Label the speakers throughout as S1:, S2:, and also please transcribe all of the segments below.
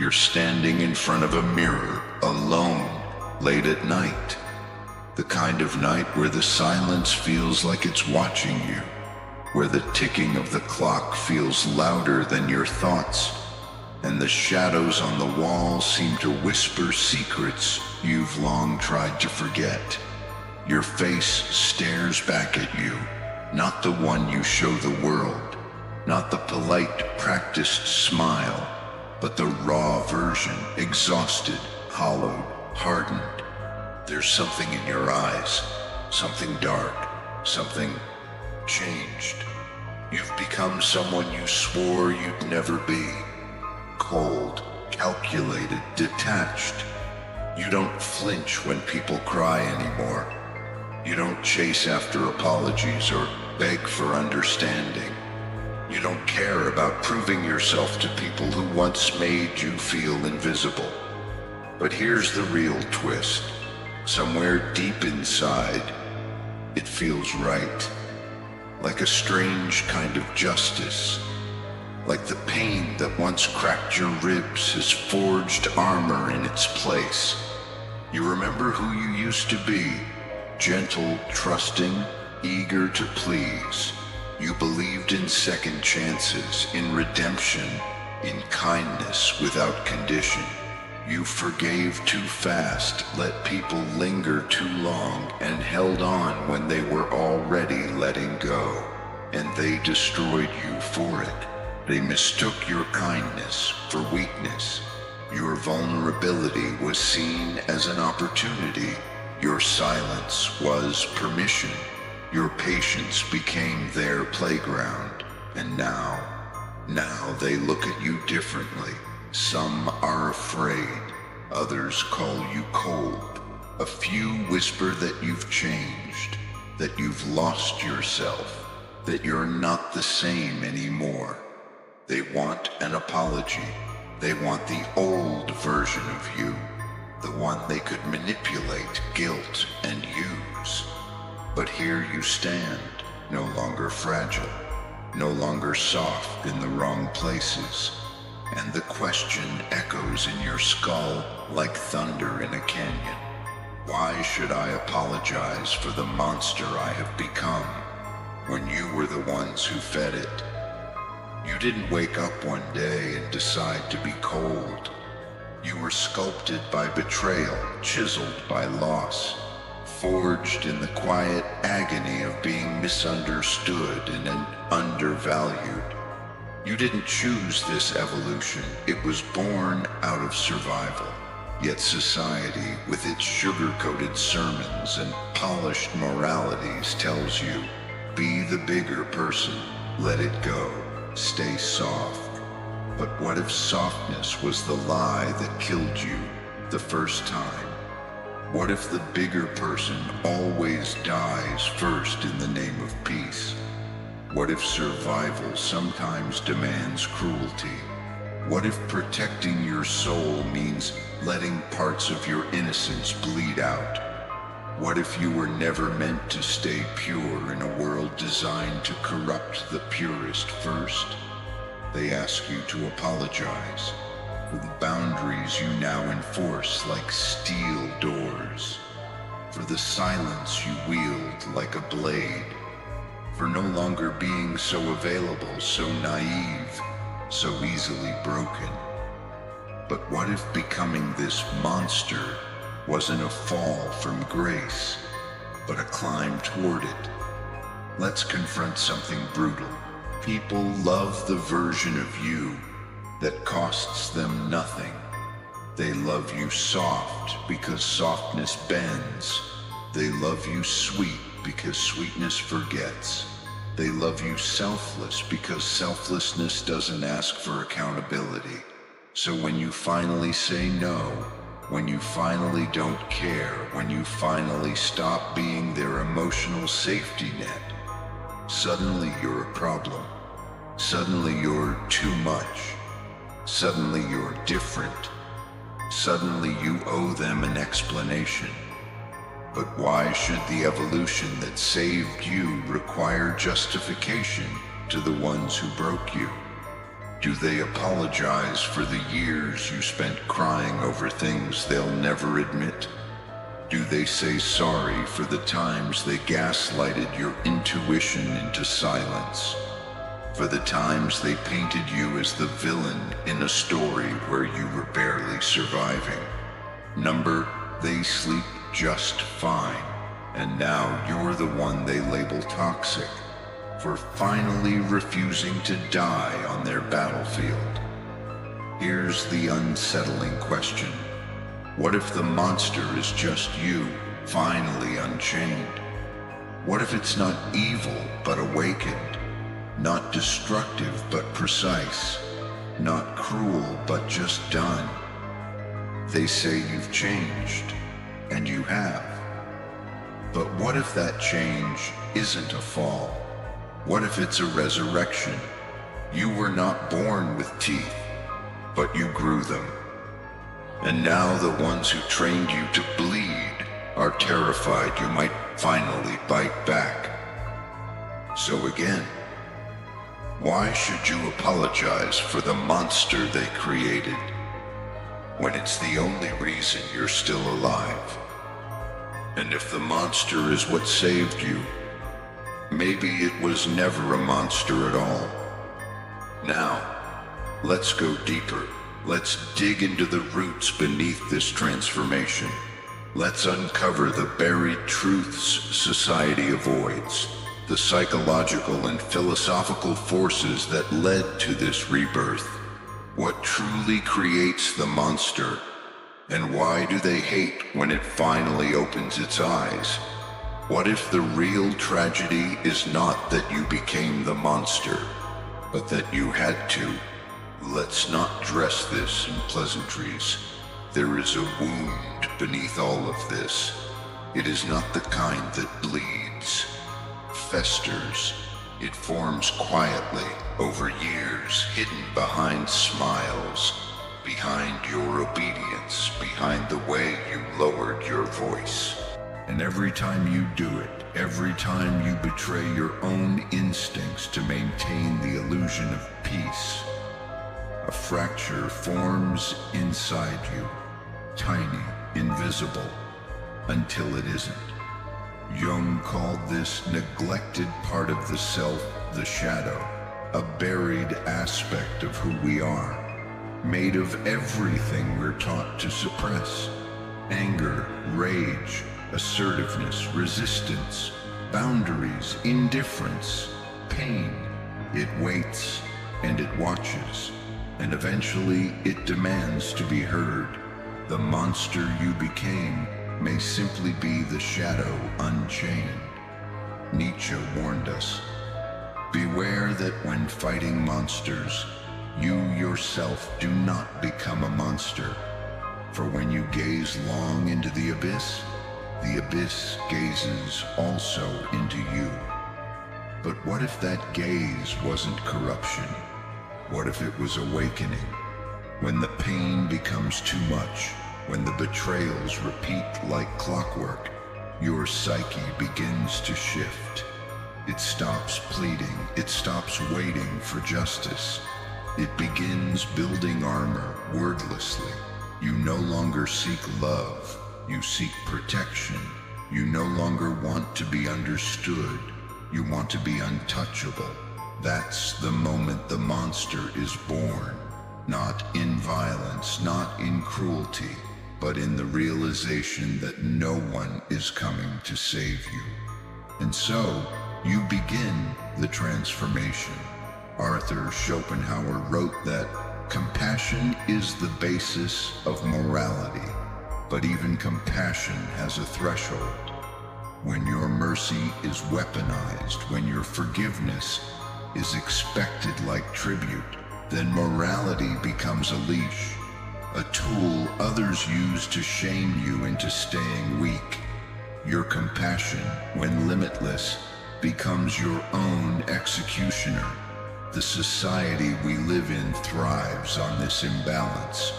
S1: You're standing in front of a mirror, alone, late at night. The kind of night where the silence feels like it's watching you, where the ticking of the clock feels louder than your thoughts, and the shadows on the wall seem to whisper secrets you've long tried to forget. Your face stares back at you, not the one you show the world, not the polite, practiced smile, but the raw version, exhausted, hollowed, hardened. There's something in your eyes, something dark, something changed. You've become someone you swore you'd never be. Cold, calculated, detached. You don't flinch when people cry anymore. You don't chase after apologies or beg for understanding. You don't care about proving yourself to people who once made you feel invisible. But here's the real twist. Somewhere deep inside, it feels right. Like a strange kind of justice. Like the pain that once cracked your ribs has forged armor in its place. You remember who you used to be. Gentle, trusting, eager to please. You believed in second chances, in redemption, in kindness without condition. You forgave too fast, let people linger too long, and held on when they were already letting go. And they destroyed you for it. They mistook your kindness for weakness. Your vulnerability was seen as an opportunity. Your silence was permission. Your patience became their playground. And now they look at you differently. Some are afraid, others call you cold. A few whisper that you've changed, that you've lost yourself, that you're not the same anymore. They want an apology. They want the old version of you, the one they could manipulate, guilt, and use. But here you stand, no longer fragile, no longer soft in the wrong places. And the question echoes in your skull like thunder in a canyon. Why should I apologize for the monster I have become when you were the ones who fed it? You didn't wake up one day and decide to be cold. You were sculpted by betrayal, chiseled by loss, forged in the quiet agony of being misunderstood and undervalued. You didn't choose this evolution. It was born out of survival. Yet society, with its sugar-coated sermons and polished moralities, tells you, be the bigger person, let it go, stay soft. But what if softness was the lie that killed you the first time? What if the bigger person always dies first in the name of peace? What if survival sometimes demands cruelty? What if protecting your soul means letting parts of your innocence bleed out? What if you were never meant to stay pure in a world designed to corrupt the purest first? They ask you to apologize for the boundaries you now enforce like steel doors, for the silence you wield like a blade, for no longer being so available, so naive, so easily broken. But what if becoming this monster wasn't a fall from grace, but a climb toward it? Let's confront something brutal. People love the version of you that costs them nothing. They love you soft because softness bends. They love you sweet because sweetness forgets. They love you selfless because selflessness doesn't ask for accountability. So when you finally say no, when you finally don't care, when you finally stop being their emotional safety net, suddenly you're a problem. Suddenly you're too much. Suddenly you're different. Suddenly you owe them an explanation. But why should the evolution that saved you require justification to the ones who broke you? Do they apologize for the years you spent crying over things they'll never admit? Do they say sorry for the times they gaslighted your intuition into silence? For the times they painted you as the villain in a story where you were barely surviving? Number, they sleep just fine, and now you're the one they label toxic, for finally refusing to die on their battlefield. Here's the unsettling question. What if the monster is just you, finally unchained? What if it's not evil, but awakened? Not destructive, but precise? Not cruel, but just done? They say you've changed, and you have. But what if that change isn't a fall? What if it's a resurrection? You were not born with teeth, but you grew them. And now the ones who trained you to bleed are terrified you might finally bite back. So again, why should you apologize for the monster they created when it's the only reason you're still alive? And if the monster is what saved you, maybe it was never a monster at all. Now, let's go deeper. Let's dig into the roots beneath this transformation. Let's uncover the buried truths society avoids, the psychological and philosophical forces that led to this rebirth. What truly creates the monster, and why do they hate when it finally opens its eyes? What if the real tragedy is not that you became the monster, but that you had to? Let's not dress this in pleasantries. There is a wound beneath all of this. It is not the kind that bleeds, festers. It forms quietly over years, hidden behind smiles, behind your obedience, behind the way you lowered your voice. And every time you do it, every time you betray your own instincts to maintain the illusion of peace, a fracture forms inside you, tiny, invisible, until it isn't. Jung called this neglected part of the self the shadow, a buried aspect of who we are, made of everything we're taught to suppress: anger, rage, assertiveness, resistance, boundaries, indifference, pain. It waits and it watches, and eventually it demands to be heard. The monster you became may simply be the shadow unchained. Nietzsche warned us, beware that when fighting monsters, you yourself do not become a monster. For when you gaze long into the abyss gazes also into you. But what if that gaze wasn't corruption? What if it was awakening? When the pain becomes too much, when the betrayals repeat like clockwork, your psyche begins to shift. It stops pleading, it stops waiting for justice. It begins building armor wordlessly. You no longer seek love, you seek protection. You no longer want to be understood, you want to be untouchable. That's the moment the monster is born, not in violence, not in cruelty, but in the realization that no one is coming to save you. And so, you begin the transformation. Arthur Schopenhauer wrote that compassion is the basis of morality, but even compassion has a threshold. When your mercy is weaponized, when your forgiveness is expected like tribute, then morality becomes a leash, a tool others use to shame you into staying weak. Your compassion, when limitless, becomes your own executioner. The society we live in thrives on this imbalance.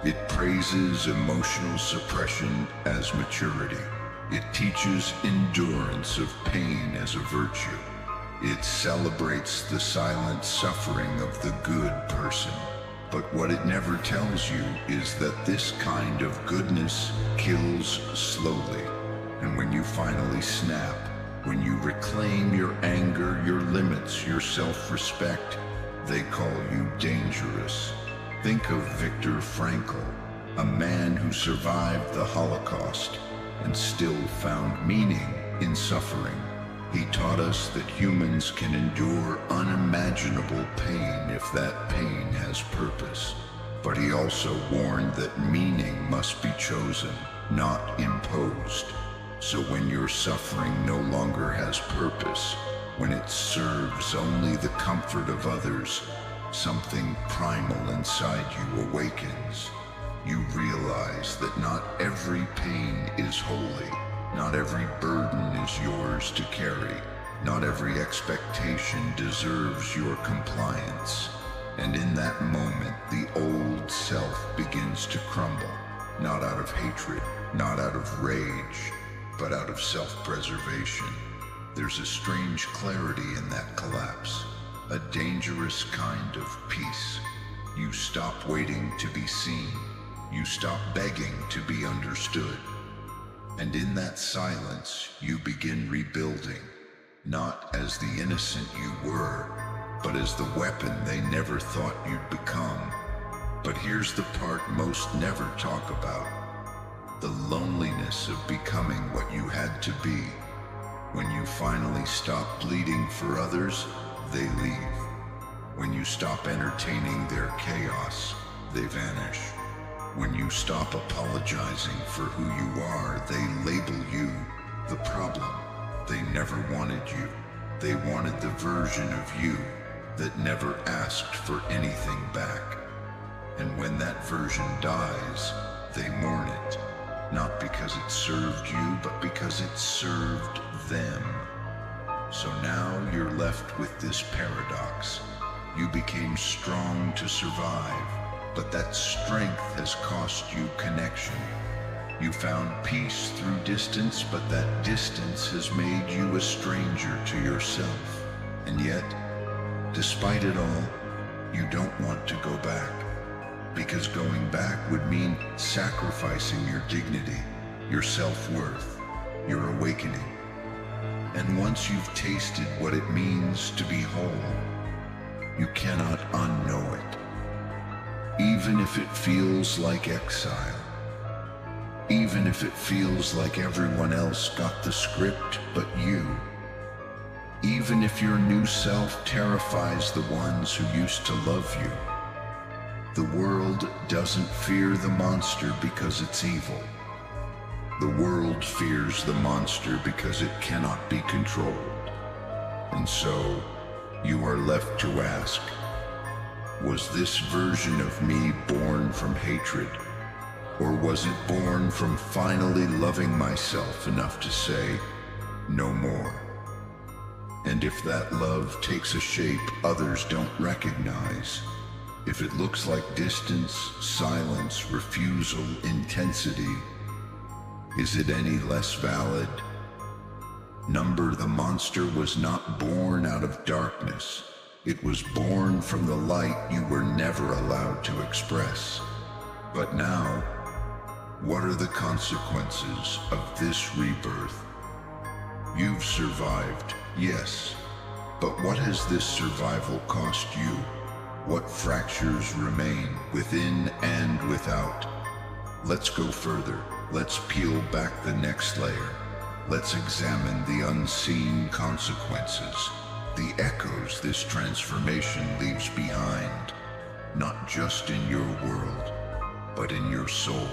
S1: It praises emotional suppression as maturity. It teaches endurance of pain as a virtue. It celebrates the silent suffering of the good person. But what it never tells you is that this kind of goodness kills slowly. And when you finally snap, when you reclaim your anger, your limits, your self-respect, they call you dangerous. Think of Viktor Frankl, a man who survived the Holocaust and still found meaning in suffering. He taught us that humans can endure unimaginable pain if that pain has purpose. But he also warned that meaning must be chosen, not imposed. So when your suffering no longer has purpose, when it serves only the comfort of others, something primal inside you awakens. You realize that not every pain is holy. Not every burden is yours to carry. Not every expectation deserves your compliance. And in that moment, the old self begins to crumble, not out of hatred, not out of rage, but out of self-preservation. There's a strange clarity in that collapse, a dangerous kind of peace. You stop waiting to be seen. You stop begging to be understood. And in that silence, you begin rebuilding, not as the innocent you were, but as the weapon they never thought you'd become. But here's the part most never talk about: the loneliness of becoming what you had to be. When you finally stop bleeding for others, they leave. When you stop entertaining their chaos, they vanish. When you stop apologizing for who you are, they label you the problem. They never wanted you. They wanted the version of you that never asked for anything back. And when that version dies, they mourn it, not because it served you, but because it served them. So now you're left with this paradox. You became strong to survive, but that strength has cost you connection. You found peace through distance, but that distance has made you a stranger to yourself. And yet, despite it all, you don't want to go back. Because going back would mean sacrificing your dignity, your self-worth, your awakening. And once you've tasted what it means to be whole, you cannot unknow it. Even if it feels like exile, even if it feels like everyone else got the script but you, even if your new self terrifies the ones who used to love you, the world doesn't fear the monster because it's evil. The world fears the monster because it cannot be controlled. And so, you are left to ask, was this version of me born from hatred? Or was it born from finally loving myself enough to say, no more? And if that love takes a shape others don't recognize, if it looks like distance, silence, refusal, intensity, is it any less valid? Number, the monster was not born out of darkness. It was born from the light you were never allowed to express. But now, what are the consequences of this rebirth? You've survived, yes, but what has this survival cost you? What fractures remain within and without? Let's go further. Let's peel back the next layer. Let's examine the unseen consequences, the echoes this transformation leaves behind, not just in your world, but in your soul.